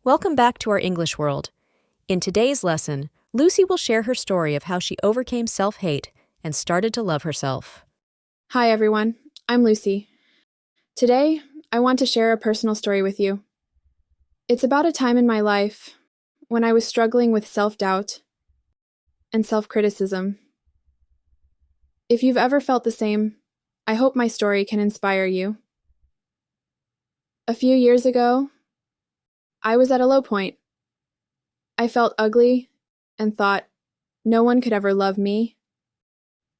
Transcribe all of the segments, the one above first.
Welcome back to our English world. In today's lesson, Lucy will share her story of how she overcame self-hate and started to love herself. Hi everyone, I'm Lucy. Today, I want to share a personal story with you. It's about a time in my life when I was struggling with self-doubt and self-criticism. If you've ever felt the same, I hope my story can inspire you. A few years ago, I was at a low point. I felt ugly and thought no one could ever love me.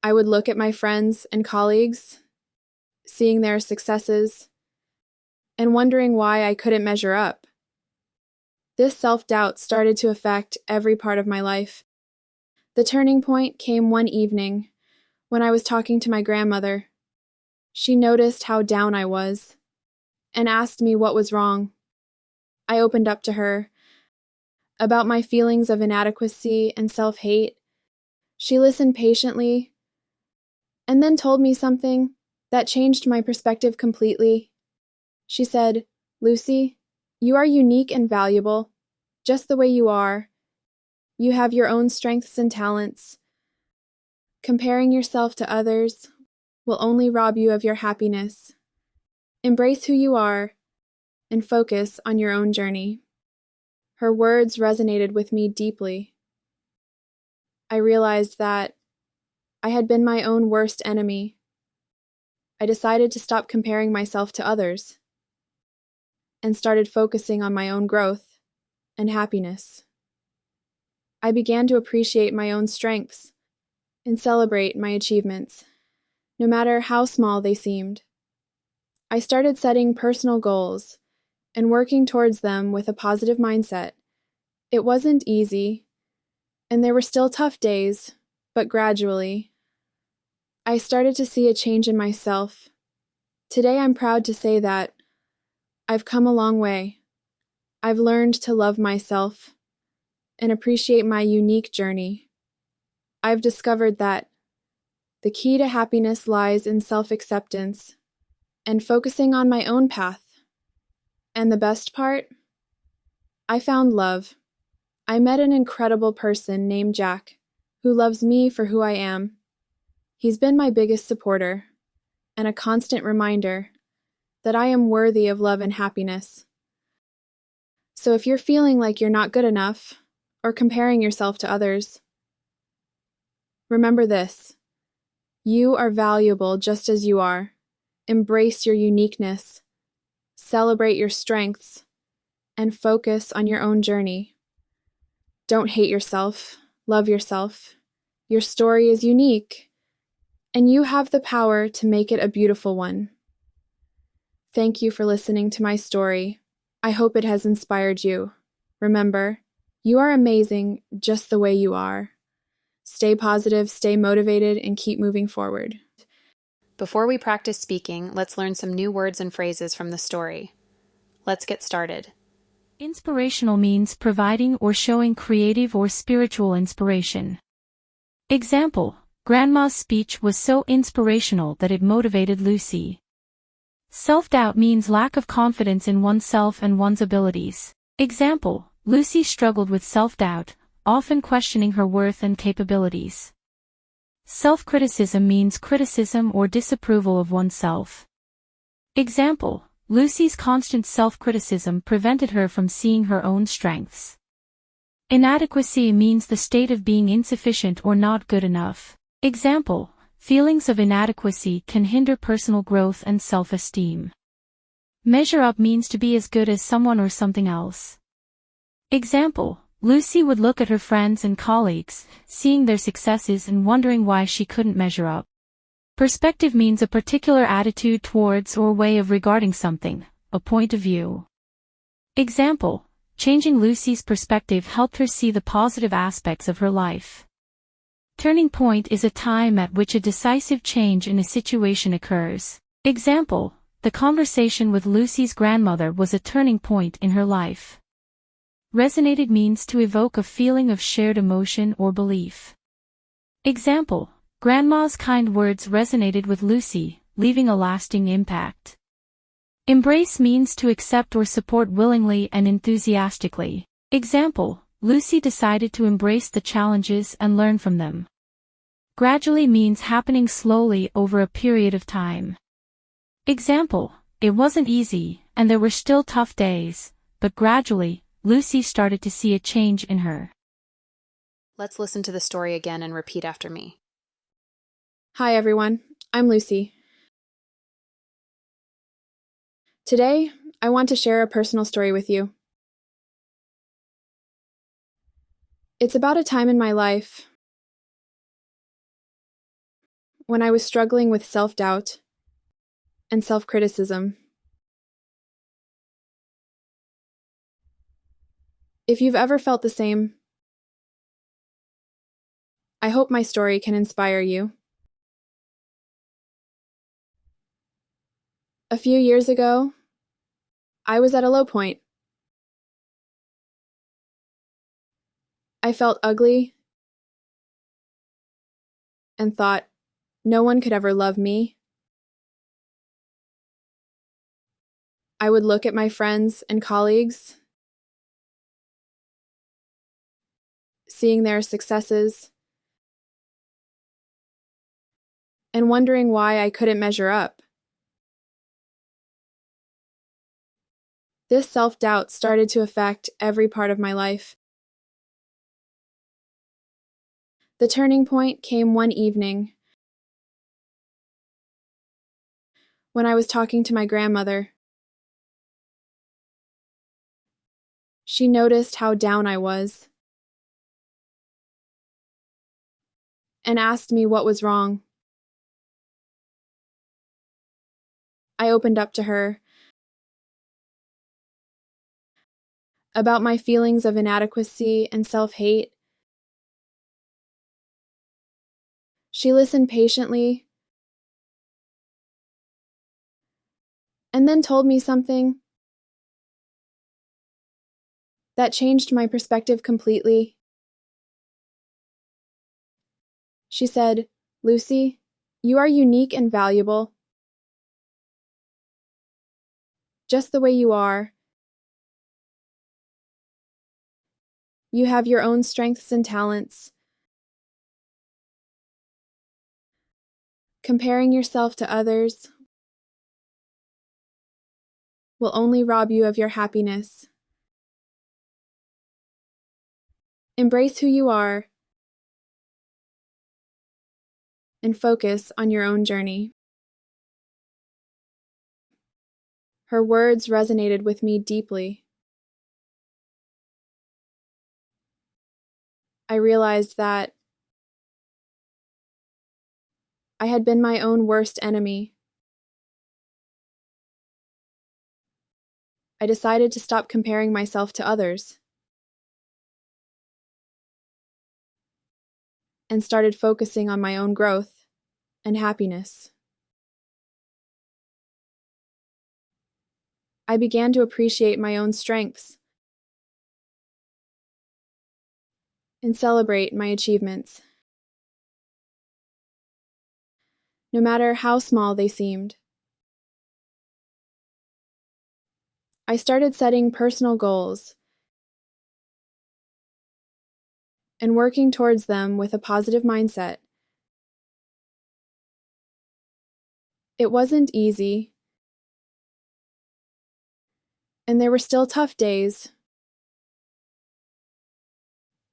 I would look at my friends and colleagues, seeing their successes, and wondering why I couldn't measure up. This self-doubt started to affect every part of my life. The turning point came one evening when I was talking to my grandmother. She noticed how down I was and asked me what was wrong. I opened up to her about my feelings of inadequacy and self-hate. She listened patiently and then told me something that changed my perspective completely. She said, "Lucy, you are unique and valuable, just the way you are. You have your own strengths and talents. Comparing yourself to others will only rob you of your happiness. Embrace who you are and focus on your own journey." Her words resonated with me deeply. I realized that I had been my own worst enemy. I decided to stop comparing myself to others and started focusing on my own growth and happiness. I began to appreciate my own strengths and celebrate my achievements, no matter how small they seemed. I started setting personal goals and working towards them with a positive mindset. It wasn't easy, and there were still tough days, but gradually, I started to see a change in myself. Today I'm proud to say that I've come a long way. I've learned to love myself and appreciate my unique journey. I've discovered that the key to happiness lies in self-acceptance and focusing on my own path. And the best part? I found love. I met an incredible person named Jack, who loves me for who I am. He's been my biggest supporter and a constant reminder that I am worthy of love and happiness. So if you're feeling like you're not good enough or comparing yourself to others, remember this: you are valuable just as you are. Embrace your uniqueness. Celebrate your strengths, and focus on your own journey. Don't hate yourself, love yourself. Your story is unique, and you have the power to make it a beautiful one. Thank you for listening to my story. I hope it has inspired you. Remember, you are amazing just the way you are. Stay positive, stay motivated, and keep moving forward. Before we practice speaking, let's learn some new words and phrases from the story. Let's get started. Inspirational means providing or showing creative or spiritual inspiration. Example: Grandma's speech was so inspirational that it motivated Lucy. Self-doubt means lack of confidence in oneself and one's abilities. Example: Lucy struggled with self-doubt, often questioning her worth and capabilities. Self-criticism means criticism or disapproval of oneself. Example: Lucy's constant self-criticism prevented her from seeing her own strengths. Inadequacy means the state of being insufficient or not good enough. Example: feelings of inadequacy can hinder personal growth and self-esteem. Measure up means to be as good as someone or something else. Example: Lucy would look at her friends and colleagues, seeing their successes and wondering why she couldn't measure up. Perspective means a particular attitude towards or way of regarding something, a point of view. Example: changing Lucy's perspective helped her see the positive aspects of her life. Turning point is a time at which a decisive change in a situation occurs. Example: the conversation with Lucy's grandmother was a turning point in her life. Resonated means to evoke a feeling of shared emotion or belief. Example: Grandma's kind words resonated with Lucy, leaving a lasting impact. Embrace means to accept or support willingly and enthusiastically. Example, Lucy decided to embrace the challenges and learn from them. Gradually means happening slowly over a period of time. Example, it wasn't easy, and there were still tough days, but gradually, Lucy started to see a change in her. Let's listen to the story again and repeat after me. Hi, everyone. I'm Lucy. Today, I want to share a personal story with you. It's about a time in my life when I was struggling with self-doubt and self-criticism. If you've ever felt the same, I hope my story can inspire you. A few years ago, I was at a low point. I felt ugly and thought no one could ever love me. I would look at my friends and colleagues, seeing their successes, and wondering why I couldn't measure up. This self-doubt started to affect every part of my life. The turning point came one evening when I was talking to my grandmother. She noticed how down I was and asked me what was wrong. I opened up to her about my feelings of inadequacy and self-hate. She listened patiently and then told me something that changed my perspective completely. She said, "Lucy, you are unique and valuable, just the way you are. You have your own strengths and talents. Comparing yourself to others will only rob you of your happiness. Embrace who you are and focus on your own journey." Her words resonated with me deeply. I realized that I had been my own worst enemy. I decided to stop comparing myself to others and started focusing on my own growth and happiness. I began to appreciate my own strengths and celebrate my achievements, no matter how small they seemed. I started setting personal goals and working towards them with a positive mindset. It wasn't easy, and there were still tough days,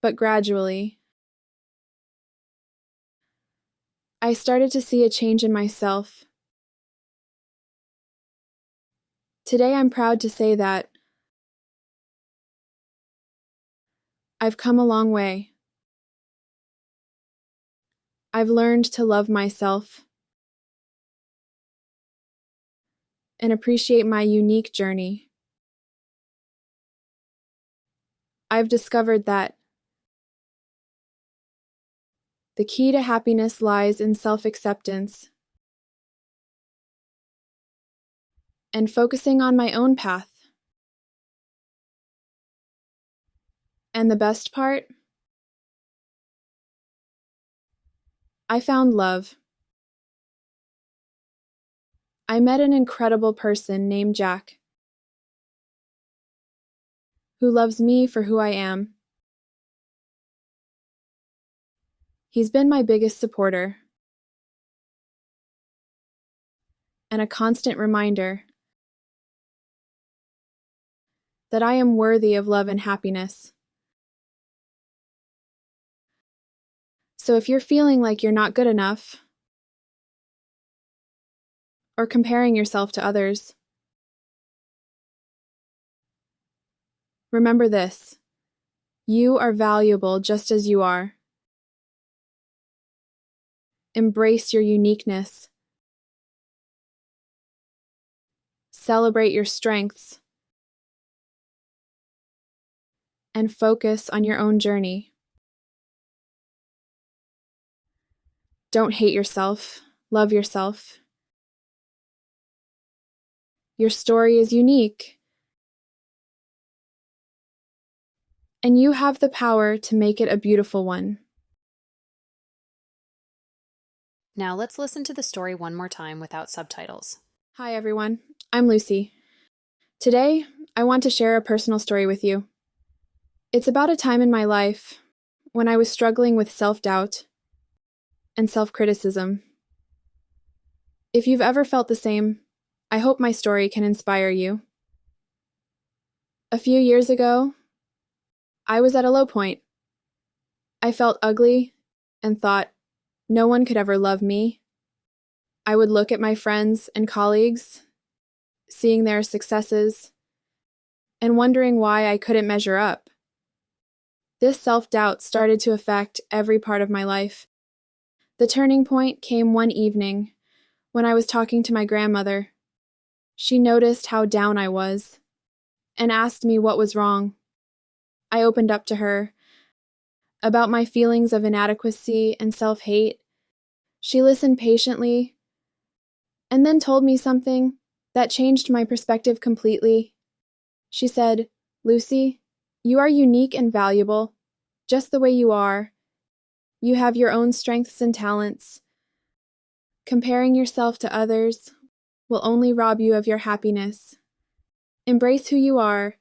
but gradually, I started to see a change in myself. Today, I'm proud to say that I've come a long way. I've learned to love myself and appreciate my unique journey. I've discovered that the key to happiness lies in self-acceptance and focusing on my own path. And the best part? I found love. I met an incredible person named Jack, who loves me for who I am. He's been my biggest supporter and a constant reminder that I am worthy of love and happiness. So if you're feeling like you're not good enough or comparing yourself to others, remember this: you are valuable just as you are. Embrace your uniqueness. Celebrate your strengths. And focus on your own journey. Don't hate yourself. Love yourself. Your story is unique, and you have the power to make it a beautiful one. Now let's listen to the story one more time without subtitles. Hi everyone, I'm Lucy. Today, I want to share a personal story with you. It's about a time in my life when I was struggling with self-doubt and self-criticism. If you've ever felt the same, I hope my story can inspire you. A few years ago, I was at a low point. I felt ugly and thought no one could ever love me. I would look at my friends and colleagues, seeing their successes, and wondering why I couldn't measure up. This self-doubt started to affect every part of my life. The turning point came one evening when I was talking to my grandmother. She noticed how down I was and asked me what was wrong. I opened up to her about my feelings of inadequacy and self-hate. She listened patiently and then told me something that changed my perspective completely. She said, "Lucy, you are unique and valuable, just the way you are. You have your own strengths and talents. Comparing yourself to others will only rob you of your happiness. Embrace who you are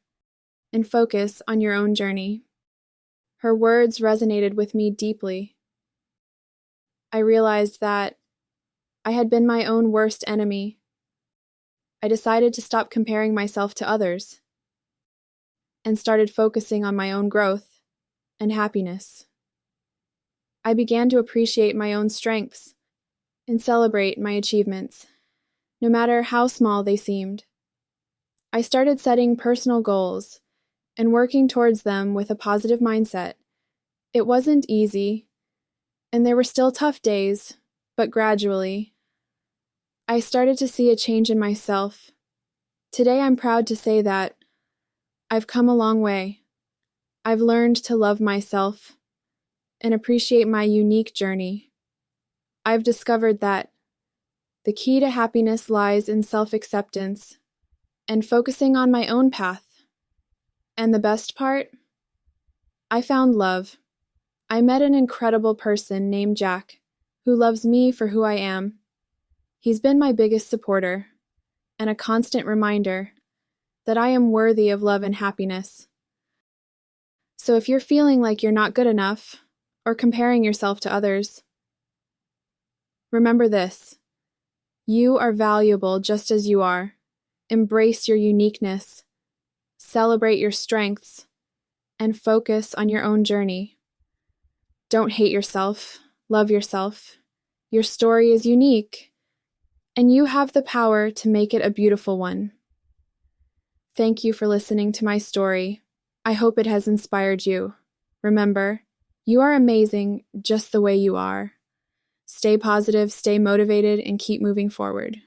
and focus on your own journey." Her words resonated with me deeply. I realized that I had been my own worst enemy. I decided to stop comparing myself to others and started focusing on my own growth and happiness. I began to appreciate my own strengths and celebrate my achievements, no matter how small they seemed. I started setting personal goals and working towards them with a positive mindset. It wasn't easy, and there were still tough days, but gradually, I started to see a change in myself. Today I'm proud to say that I've come a long way. I've learned to love myself and appreciate my unique journey. I've discovered that the key to happiness lies in self-acceptance and focusing on my own path. And the best part? I found love. I met an incredible person named Jack, who loves me for who I am. He's been my biggest supporter and a constant reminder that I am worthy of love and happiness. So if you're feeling like you're not good enough or comparing yourself to others, remember this: you are valuable just as you are. Embrace your uniqueness, celebrate your strengths, and focus on your own journey. Don't hate yourself. Love yourself. Your story is unique, and you have the power to make it a beautiful one. Thank you for listening to my story. I hope it has inspired you. Remember, you are amazing just the way you are. Stay positive, stay motivated, and keep moving forward.